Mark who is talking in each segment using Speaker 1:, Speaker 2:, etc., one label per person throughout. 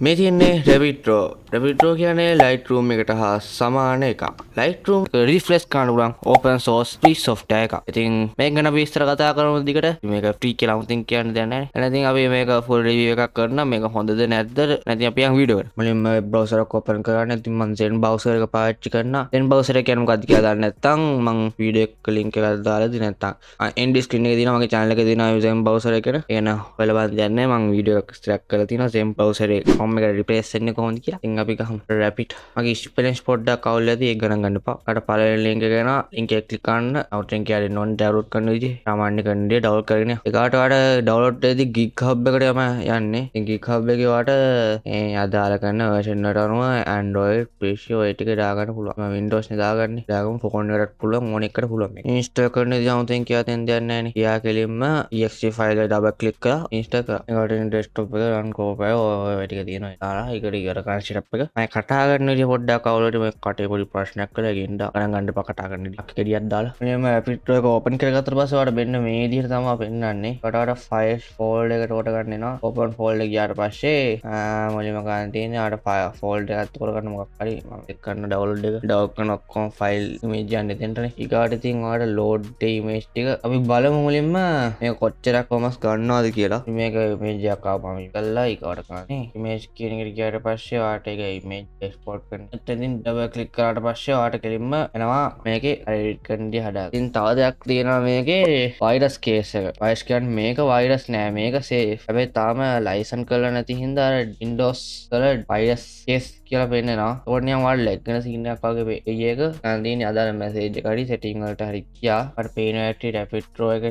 Speaker 1: මේ තියන්නේ රැබිට්‍රෝ කියන්නේ ලයිට්රූම් එකට හා සමාන එකක්. ලයිට්රූම් රිෆ්ලෙක්ස් කරන්න පුළුවන් ඕපන් සෝස් ෆ්‍රී සොෆ්ට්වෙයාර් එකක්. ඉතින් මේක ගැන විස්තර කතා කරමු දිගට. මේක ෆ්‍රී කියලා අමුතින් කියන්න දෙයක් නැහැ. එහෙනම් අපි මේක ෆුල් රිවිව් එකක් කරනවා. මේක හොඳද නැද්ද? නැත්නම් අපි යන් වීඩියෝ එකට. මුලින්ම වෙබ් බ්‍රවුසර් එක ඕපන් කරගන්න. ඉතින් මම Zen බ්‍රවුසර් එක පාවිච්චි කරනවා. Zen බ්‍රවුසර් එක කියන්නේ මොකක්ද කියලා දන්නේ නැත්නම් මම වීඩියෝ එක ලින්ක් එකක් දාලා දී නැත්නම් එන්ඩ් ස්ක්‍රීන් එකේ තියෙනවා මගේ channel එකේ තියෙනවා Zen බ්‍රවුසර් එක. ඒක න හොයලා බලන්න දෙයක් නැහැ. මම වීඩියෝ එකක් ස්ට්‍රැක් කරලා තියෙනවා Zen බ්‍රවුසර් එක. කොම් එකට රිප්ලේස් වෙන්නේ කොහොමද කියලා. ඉතින් අපි ගහමු රැපිඩ්. මගේ ස්පෙලිංස් පොඩ්ඩක් අවුල් ඇති ඒක ගණන් ගන්න එපා. අර පළවෙනි ලින්ක් එක යනවා. ලින්ක් එක ක්ලික් කරන්න. අවුටෙන් කියන්නේ non download කරන විදිහ. සාමාන්‍ය කරන දේ ඩවුන්ලෝඩ් කරගෙන. ඒකට වඩා ඩවුන්ලෝඩ් වෙද්දී GitHub එකට යන්නේ. ඉතින් GitHub එකේ වට මේ අදාළ කරන version එකට අනුව Android, PC ඔය ටික දාගන්න පුළුවන්. මම Windows නේ දාගන්නේ. දාගමු phone එකකට පුළුවන් ඕන එකකට පුළුවන් මේක. install කරන විදිහ අවුතෙන් කියලා දෙන්න දෙයක් නැහැ නේ. ගියා කෙලින්ම exe file එක ඩබල් ක්ලික් කරලා install කරා. ඒකට desktop එක run කරපුවා ඔය ටික තියෙනවා. දාලා ඒකට ඉවර කරන setup එක. මම කතා කරන විදිහ පොඩ්ඩක් අවුලට මේ කටේ පොඩි ප්‍රශ්නයක් කළා ගෙන්දා. ගණන් ගන්න එපා කතා කරන විදිහ. කෙඩියක් දාලා. මෙන්න Rapid එක open කරගත්තට පස්සේ ඔයාලට මෙන්න මේ විදිහට තමයි පෙන්නන්නේ. ඔයාලට files folder එකට කොට ගන්න එනවා. open folder ගියාට පස්සේ මුලින්ම ගන්න තියෙන්නේ ඔයාලට folder එකක් තෝර ගන්න මොකක් හරි මම එක් කරන download එක download කරන ඔක්කොම file image යන්නේ දෙන්නනේ. ඊගාට ඉතින් ඔයාලට load the image ටික අපි බලමු මුලින්ම මේක කොච්චරක් කොමස් ගන්නවද කියලා. මේක image එකක් ආවම ඉතල්ලා ඊගාට ගන්න. image කියන එකට ගියාට පස්සේ ඔයාලට ඒක image export කරන්න. එතනින් double click කරාට පස්සේ ඔයාලට කෙලින්ම එනවා මේකේ edit කරන්න දී හදා. ඉතින් තව දෙයක් තියෙනවා මේකේ virus case එක. virus කියන්නේ මේක virus නෑ මේක safe. හැබැයි තාම license කරලා නැති හින්දා අර Windows වල virus case කියලා පෙන්නනවා. ඒකට නිකන් ඔයාලා ලැග් වෙන සීන් එකක් වගේ එයි එක. දැන් තියෙන්නේ අදාළ message එක හරි setting වලට හරි ගියා. අර පේනවා ඇටි Rapid Pro එක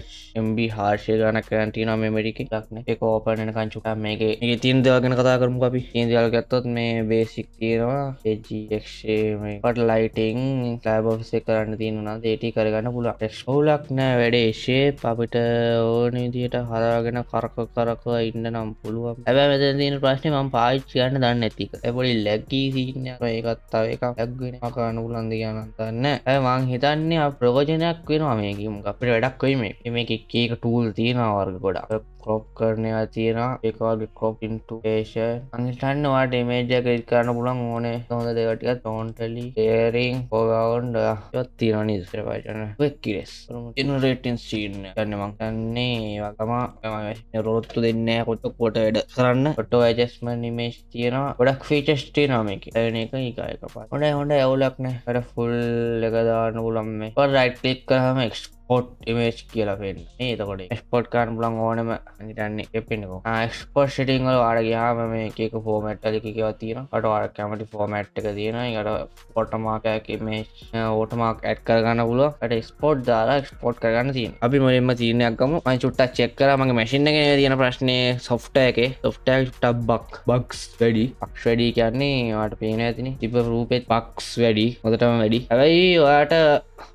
Speaker 1: MB hardshare ගණක් කරන් තියෙනවා memory එකක් නේ. ඒක open වෙනකන් චුට්ටක් මේකේ තියෙන දේවල් ගැන කතා කරමුකෝ අපි. තියෙන දේවල් ගත්තොත් මේ basic තියෙනවා AGXA මේ කට lighting slab office එක කරන්න තියෙනවා නේද? ඒ ටික කරගන්න පුළුවන්. එක්ස්පෝලක් නෑ වැඩේ shape අපිට ඕන විදියට හදාගෙන කරක ඉන්න නම් පුළුවන්. හැබැයි මෙතන තියෙන ප්‍රශ්නේ මම පාවිච්චි කරන්න දන්නේ නැති එක. ඒ පොඩි laggy scene එකක් ඒකත් තව එකක් lag වෙන එක කරන්න පුළුවන්ද කියලා නම් දන්නේ නැහැ. මං හිතන්නේ ප්‍රයෝජනයක් වෙනවා මේකේ. මොකක් අපිට වැඩක් වෙයි මේක. මේකේ එක tool තියෙනවා වර්ග ගොඩක්. crop කරනවා තියෙනවා. ඒක වගේ crop into patient. මං හිතන්නේ ඔයාලට image එක edit කරන්න පුළුවන් ඕනේ හොඳ දේවල් ටිකක් totally layering foreground ඒවත් තියෙනවා නේද? ඒක වයිටන. quick erase. generating scene එක. යන්නේ මං දන්නේ ඒවා තමයි මම රොත්තු දෙන්නේ නැහැ කොට වැඩ කරන්න. photo adjustment image තියෙනවා. ගොඩක් features තියෙනවා මේකේ. එන එක ඊගා එකපාර. හොඳයි අවුලක් නැහැ. අර full එක දාන්න පුළුවන් මේ. right click කරාම export image කියලා පෙන්නන. මේ එතකොට export කරන්න පුළුවන් ඕනෙම හිතන්නේ එපෙන්නකෝ. export setting වල ඔයාලා ගියාම මේ එක format එකක ඒවා තියෙනවා. ඔයාලට ඔයාලා කැමති format එක තියෙනවා. ඒකට watermark එකක් image watermark add කරගන්න පුළුවන්. ඒකට export දාලා export කරගන්න තියෙනවා. අපි මුලින්ම තීරණයක් ගමු. මම චුට්ටක් check කරා මගේ machine එකේ තියෙන ප්‍රශ්නේ software එකේ software චුට්ටක් bugs වැඩි කියන්නේ ඔයාලට පේනවා ඇතිනේ. තිබ්බ රූපෙත් bugs වැඩි. හොඳටම වැඩි. හැබැයි ඔයාලට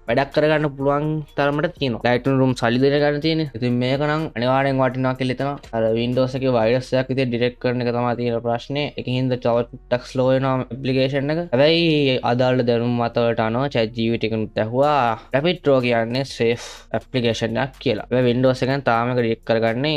Speaker 1: වැඩක් කරගන්න පුළුවන් තරමට තියෙනවා. Lightroom room සල්ලි දෙන්න ගන්න තියෙන්නේ. ඉතින් මේක නම් අනිවාර්යෙන් වටිනවා කියලා හිතනවා. අර Windows එකේ virus එකක් විදිහට detect කරන එක තමයි තියෙන ප්‍රශ්නේ. ඒකින්ද චුට්ටක් slow වෙනවා application එක. හැබැයි අදාළ දැනුම් මතවලට අනුව ChatGPT එකනුත් ඇහුවා Rapid Pro කියන්නේ safe application එකක් කියලා. හැබැයි Windows එකෙන් තාම ඒක detect කරගන්නේ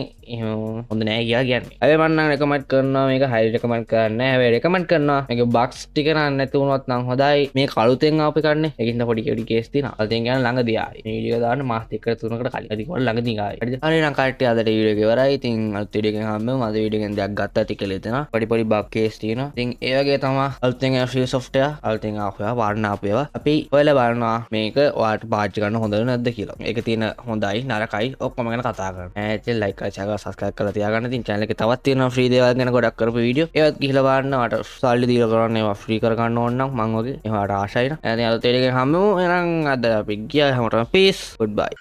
Speaker 1: හොඳ නෑ කියලා කියන්නේ. හැබැයි මම නම් recommend කරනවා මේක highly recommend කරන්නේ. හැබැයි recommend කරනවා මේක bugs ටික නම් නැති වුණොත් නම් හොඳයි. මේක අලුතෙන් ආපු එකක් නේ. ඒකින්ද පොඩි case තියෙනවා. අලුතෙන් කියන ළඟදී ආයි. මේ වීඩියෝ දාන්න මාස 2කට 3කට කලින්. අදික වල ළඟදී ආයි. හරිද? හරි නම් කට්ටිය අදට වීඩියෝ එක ඉවරයි. ඉතින් අලුත් වීඩියෝ එකෙන් හම්බෙමු. අද වීඩියෝ එකෙන් දෙයක් ගත්තා ඇති කියලා හිතනවා. පොඩි bug case තියෙනවා. ඉතින් ඒ වගේ තමයි අලුතෙන් free software අලුතෙන් ආපුවා වර්ණ ආපුවා. අපි ඔයාලා බලනවා මේක ඔයාලට පාවිච්චි කරන්න හොඳද නැද්ද කියලා. මේක තියෙන හොඳයි නරකයි ඔක්කොම ගැන කතා කරමු. ඉතින් like කරලා channel subscribe කරලා තියාගන්න. ඉතින් channel එකේ තවත් තියෙනවා free දේවල් ගැන ගොඩක් කරපු වීඩියෝ. ඒවත් ගිහලා බලන්න. මට සල්ලි දීලා කරන්න ඒවා free කරගන්න ඕන නම් මම වගේ ඒවට ආශයි න. එහෙනම් අලුත් වීඩියෝ එකෙන් හම්බෙමු. එහෙනම් අද අපි ගියා හැමෝටම peace goodbye.